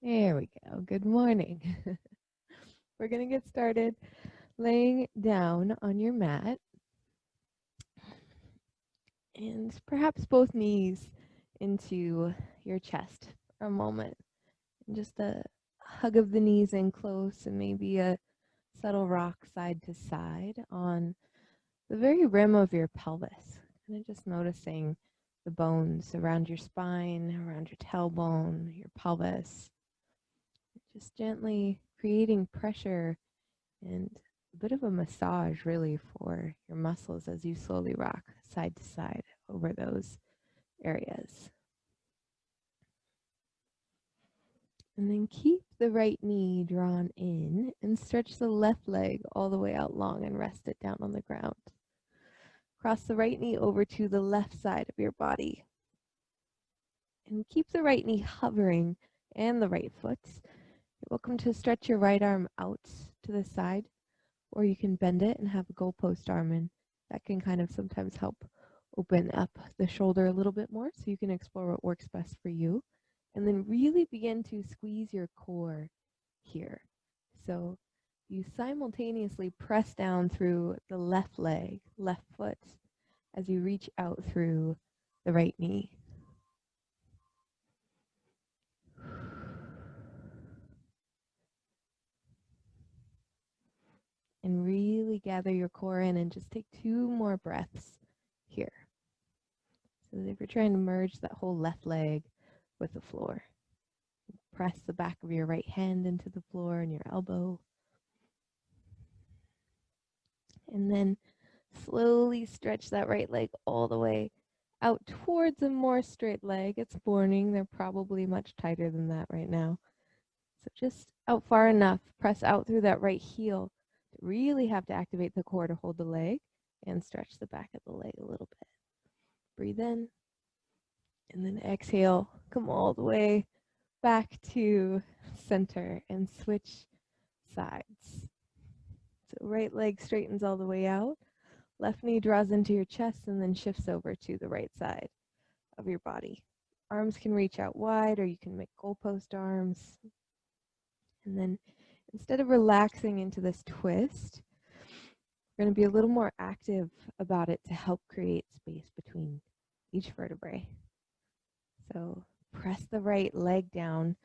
There we go. Good morning. We're going to get started laying down on your mat and perhaps both knees into your chest for a moment. And just a hug of the knees in close and maybe a subtle rock side to side on the very rim of your pelvis. Kind of just noticing the bones around your spine, around your tailbone, your pelvis. Just gently creating pressure and a bit of a massage really for your muscles as you slowly rock side to side over those areas. And then keep the right knee drawn in and stretch the left leg all the way out long and rest it down on the ground. Cross the right knee over to the left side of your body. And keep the right knee hovering and the right foot. You're welcome to stretch your right arm out to the side, or you can bend it and have a goalpost arm, and that can kind of sometimes help open up the shoulder a little bit more so you can explore what works best for you. And then really begin to squeeze your core here. So you simultaneously press down through the left leg, left foot, as you reach out through the right knee. And really gather your core in and just take 2 more breaths here. So that if you're trying to merge that whole left leg with the floor, press the back of your right hand into the floor and your elbow. And then slowly stretch that right leg all the way out towards a more straight leg. It's morning. They're probably much tighter than that right now. So just out far enough. Press out through that right heel to really have to activate the core to hold the leg and stretch the back of the leg a little bit. Breathe in and then exhale. Come all the way back to center and switch sides. So right leg straightens all the way out. Left knee draws into your chest and then shifts over to the right side of your body. Arms can reach out wide, or you can make goalpost arms. And then instead of relaxing into this twist, we're going to be a little more active about it to help create space between each vertebrae. So press the right leg down.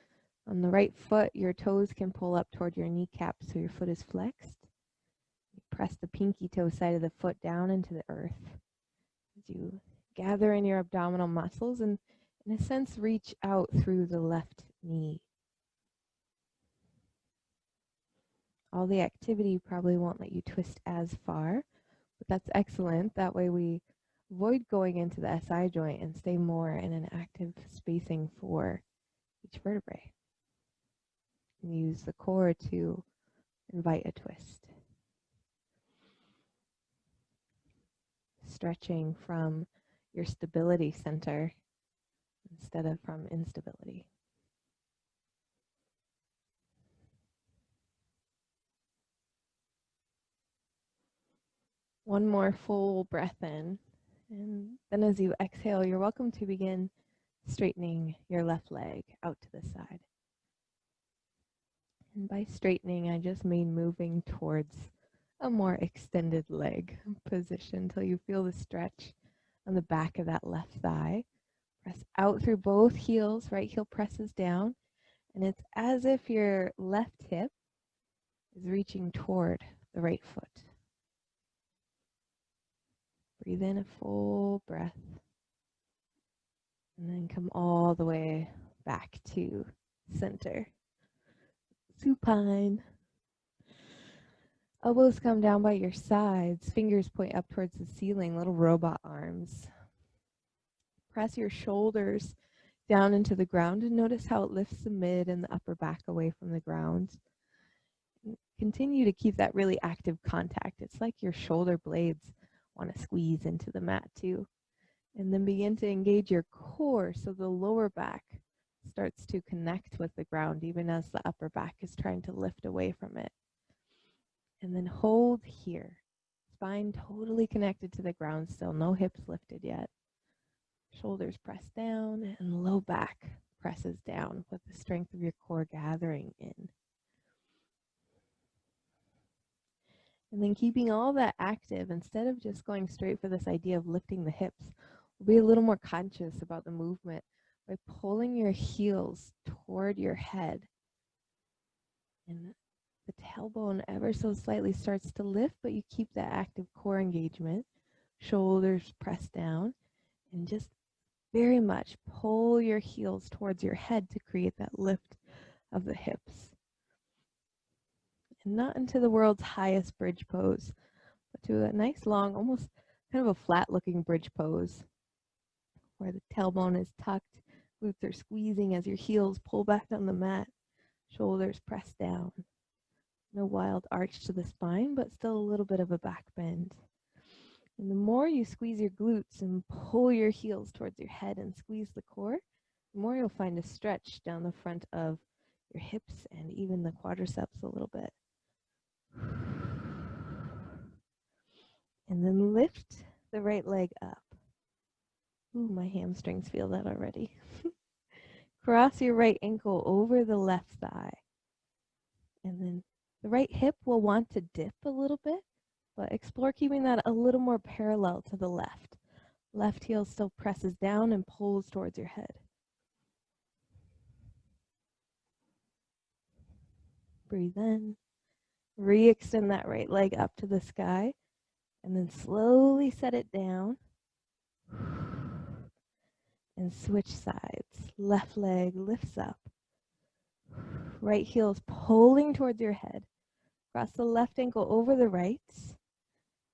On the right foot, your toes can pull up toward your kneecap so your foot is flexed. Press the pinky toe side of the foot down into the earth as you gather in your abdominal muscles and, in a sense, reach out through the left knee. All the activity probably won't let you twist as far, but that's excellent. That way we avoid going into the SI joint and stay more in an active spacing for each vertebrae. And use the core to invite a twist. Stretching from your stability center instead of from instability. One more full breath in, and then as you exhale, you're welcome to begin straightening your left leg out to the side. And by straightening, I just mean moving towards a more extended leg position until you feel the stretch on the back of that left thigh. Press out through both heels, right heel presses down, and it's as if your left hip is reaching toward the right foot. Breathe in a full breath, and then come all the way back to center. Supine. Elbows come down by your sides, fingers point up towards the ceiling, little robot arms. Press your shoulders down into the ground and notice how it lifts the mid and the upper back away from the ground. Continue to keep that really active contact. It's like your shoulder blades want to squeeze into the mat too. And then begin to engage your core so the lower back starts to connect with the ground even as the upper back is trying to lift away from it. And then hold here. Spine totally connected to the ground still, no hips lifted yet. Shoulders pressed down and low back presses down with the strength of your core gathering in. And then keeping all that active, instead of just going straight for this idea of lifting the hips, we'll be a little more conscious about the movement by pulling your heels toward your head. And the tailbone ever so slightly starts to lift, but you keep that active core engagement. Shoulders press down, and just very much pull your heels towards your head to create that lift of the hips. And not into the world's highest bridge pose, but to a nice long, almost kind of a flat looking bridge pose where the tailbone is tucked, glutes are squeezing as your heels pull back down the mat, shoulders press down. No wild arch to the spine, but still a little bit of a back bend. And the more you squeeze your glutes and pull your heels towards your head and squeeze the core, the more you'll find a stretch down the front of your hips and even the quadriceps a little bit. And then lift the right leg up. Ooh, my hamstrings feel that already. Cross your right ankle over the left thigh. And then the right hip will want to dip a little bit, but explore keeping that a little more parallel to the left. Left heel still presses down and pulls towards your head. Breathe in. Re-extend that right leg up to the sky, and then slowly set it down. And switch sides. Left leg lifts up. Right heel is pulling towards your head. Cross the left ankle over the right.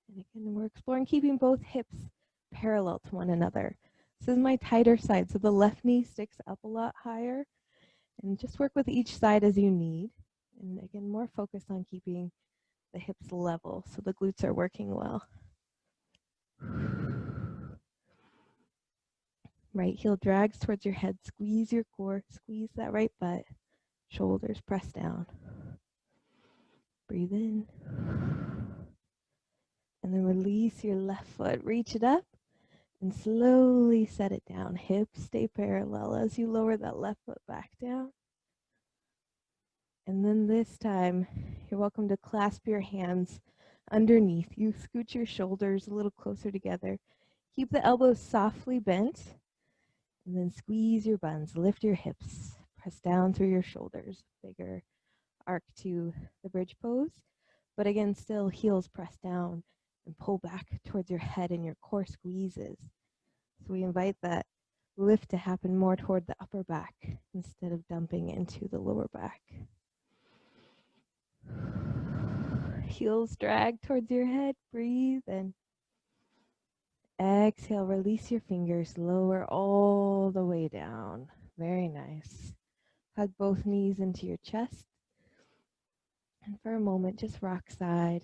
And again, we're exploring keeping both hips parallel to one another. This is my tighter side, so the left knee sticks up a lot higher. And just work with each side as you need. And again, more focused on keeping the hips level so the glutes are working well. Right heel drags towards your head. Squeeze your core. Squeeze that right butt. Shoulders press down. Breathe in. And then release your left foot. Reach it up and slowly set it down. Hips stay parallel as you lower that left foot back down. And then this time, you're welcome to clasp your hands underneath you. Scoot your shoulders a little closer together. Keep the elbows softly bent. And then squeeze your buns. Lift your hips. Press down through your shoulders. Bigger arc to the bridge pose. But again, still heels press down and pull back towards your head and your core squeezes. So we invite that lift to happen more toward the upper back instead of dumping into the lower back. Heels drag towards your head. Breathe and exhale. Release your fingers. Lower all the way down. Very nice. Hug both knees into your chest. And for a moment, just rock side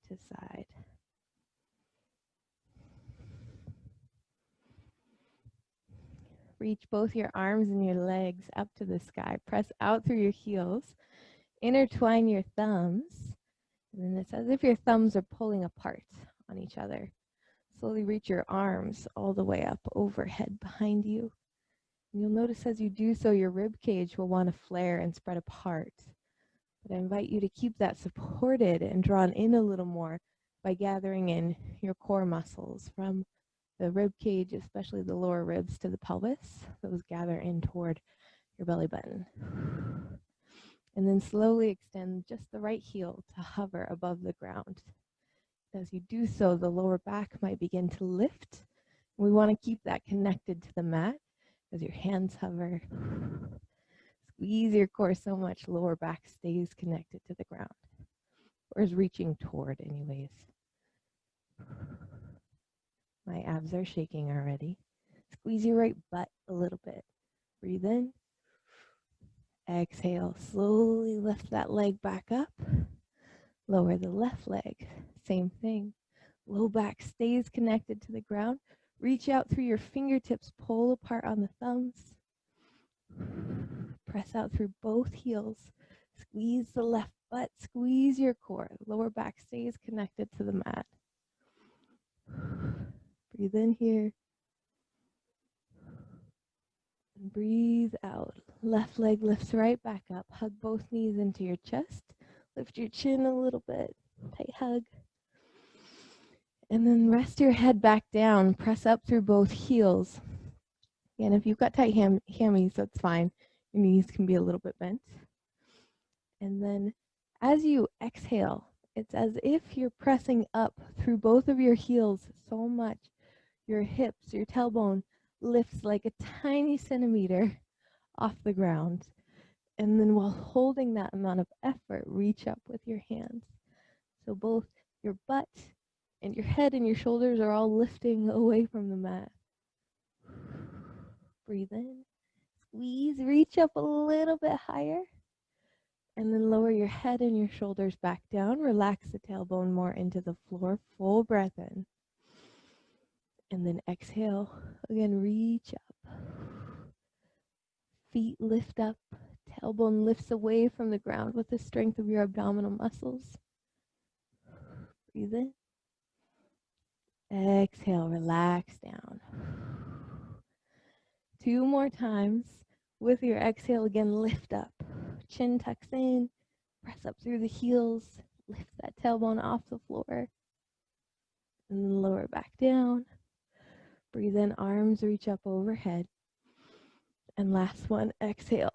to side. Reach both your arms and your legs up to the sky. Press out through your heels. Intertwine your thumbs. And then it's as if your thumbs are pulling apart on each other. Slowly reach your arms all the way up overhead behind you. And you'll notice as you do so, your rib cage will want to flare and spread apart. But I invite you to keep that supported and drawn in a little more by gathering in your core muscles from the rib cage, especially the lower ribs, to the pelvis. Those gather in toward your belly button. And then slowly extend just the right heel to hover above the ground. As you do so, the lower back might begin to lift. We want to keep that connected to the mat as your hands hover. Squeeze your core so much lower back stays connected to the ground, or is reaching toward anyways. My abs are shaking already. Squeeze your right butt a little bit. Breathe in. Exhale, slowly lift that leg back up. Lower the left leg. Same thing. Low back stays connected to the ground. Reach out through your fingertips, pull apart on the thumbs. Press out through both heels. Squeeze the left butt, squeeze your core. Lower back stays connected to the mat. Breathe in here. Breathe out. Left leg lifts right back up. Hug both knees into your chest. Lift your chin a little bit. Tight hug. And then rest your head back down. Press up through both heels. And if you've got tight hammies, that's fine. Your knees can be a little bit bent. And then as you exhale, it's as if you're pressing up through both of your heels so much. Your hips, your tailbone lifts like a tiny centimeter off the ground. And then while holding that amount of effort, reach up with your hands. So both your butt and your head and your shoulders are all lifting away from the mat. Breathe in, squeeze, reach up a little bit higher. And then lower your head and your shoulders back down. Relax the tailbone more into the floor. Full breath in. And then exhale. Again, reach up. Feet lift up. Tailbone lifts away from the ground with the strength of your abdominal muscles. Breathe in. Exhale, relax down. 2 more times. With your exhale, again, lift up. Chin tucks in. Press up through the heels. Lift that tailbone off the floor. And then lower back down. Breathe in, arms reach up overhead. And last one, exhale.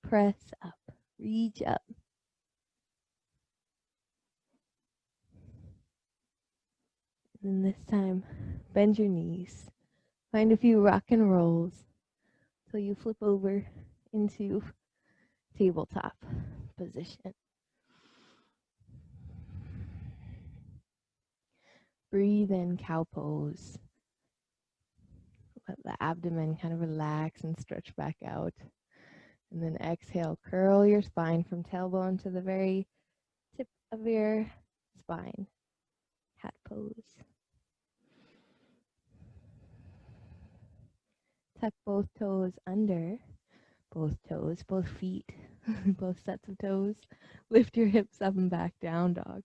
Press up, reach up. And this time, bend your knees. Find a few rock and rolls till you flip over into tabletop position. Breathe in, cow pose. Let the abdomen kind of relax and stretch back out. And then exhale, curl your spine from tailbone to the very tip of your spine. Cat pose. Tuck both toes under, both toes, both feet, both sets of toes. Lift your hips up and back, down dog.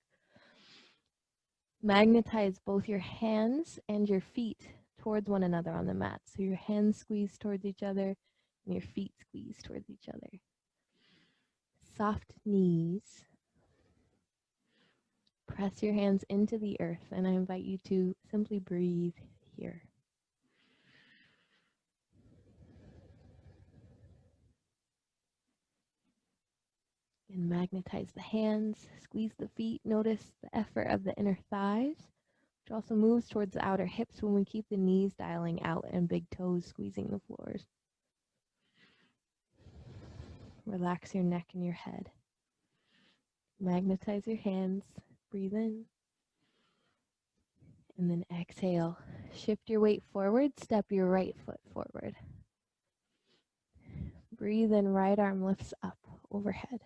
Magnetize both your hands and your feet towards one another on the mat. So your hands squeeze towards each other and your feet squeeze towards each other. Soft knees. Press your hands into the earth, and I invite you to simply breathe here. And magnetize the hands, squeeze the feet. Notice the effort of the inner thighs, which also moves towards the outer hips when we keep the knees dialing out and big toes squeezing the floors. Relax your neck and your head. Magnetize your hands, breathe in. And then exhale. Shift your weight forward, step your right foot forward. Breathe in, right arm lifts up overhead.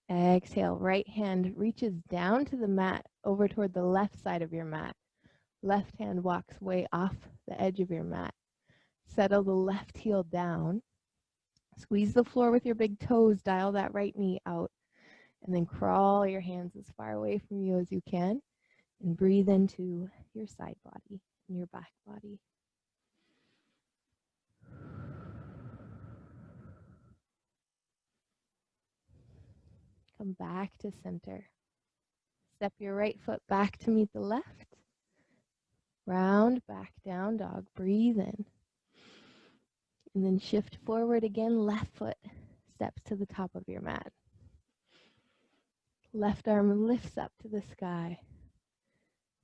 Exhale, right hand reaches down to the mat over toward the left side of your mat. Left hand walks way off the edge of your mat. Settle the left heel down. Squeeze the floor with your big toes, dial that right knee out. And then crawl your hands as far away from you as you can. And breathe into your side body and your back body. Come back to center. Step your right foot back to meet the left. Round back, down dog. Breathe in. And then shift forward again. Left foot steps to the top of your mat. Left arm lifts up to the sky.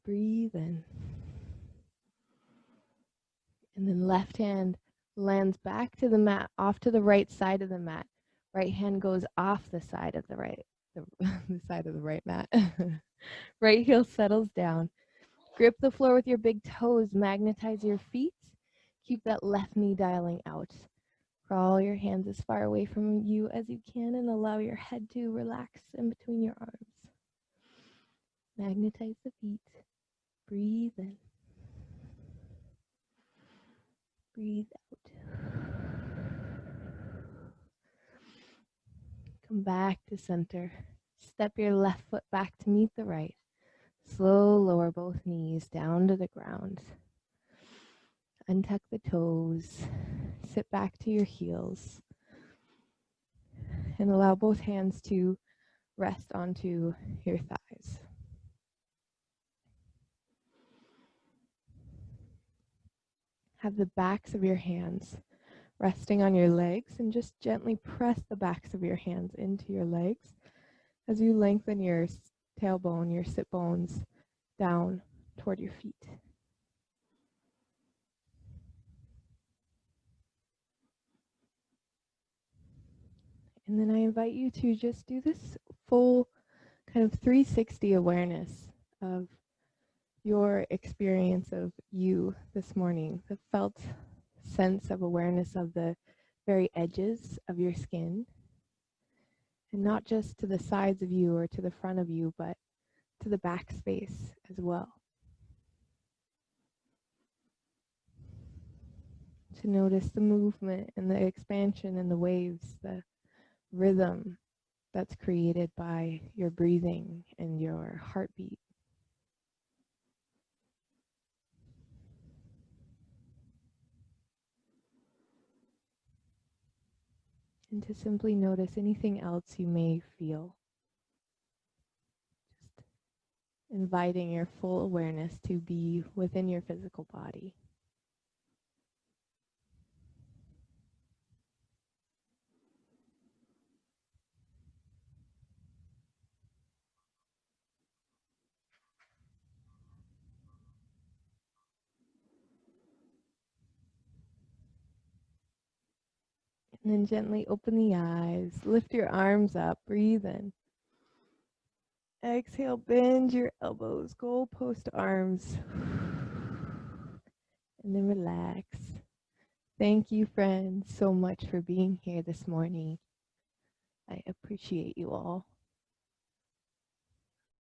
Breathe in. And then left hand lands back to the mat, off to the right side of the mat. Right hand goes off the side of the right, the side of the right mat. Right heel settles down. Grip the floor with your big toes. Magnetize your feet. Keep that left knee dialing out. Crawl your hands as far away from you as you can and allow your head to relax in between your arms. Magnetize the feet. Breathe in. Breathe out. Come back to center. Step your left foot back to meet the right. Slow lower both knees down to the ground. Untuck the toes, sit back to your heels, and allow both hands to rest onto your thighs. Have the backs of your hands resting on your legs, and just gently press the backs of your hands into your legs as you lengthen your tailbone, your sit bones down toward your feet. And then I invite you to just do this full kind of 360 awareness of your experience of you this morning, the felt sense of awareness of the very edges of your skin, and not just to the sides of you or to the front of you, but to the back space as well. To notice the movement and the expansion and the waves, the rhythm that's created by your breathing and your heartbeat. And to simply notice anything else you may feel. Just inviting your full awareness to be within your physical body. And then gently open the eyes, lift your arms up, breathe in. Exhale, bend your elbows, goalpost arms. And then relax. Thank you, friends, so much for being here this morning. I appreciate you all.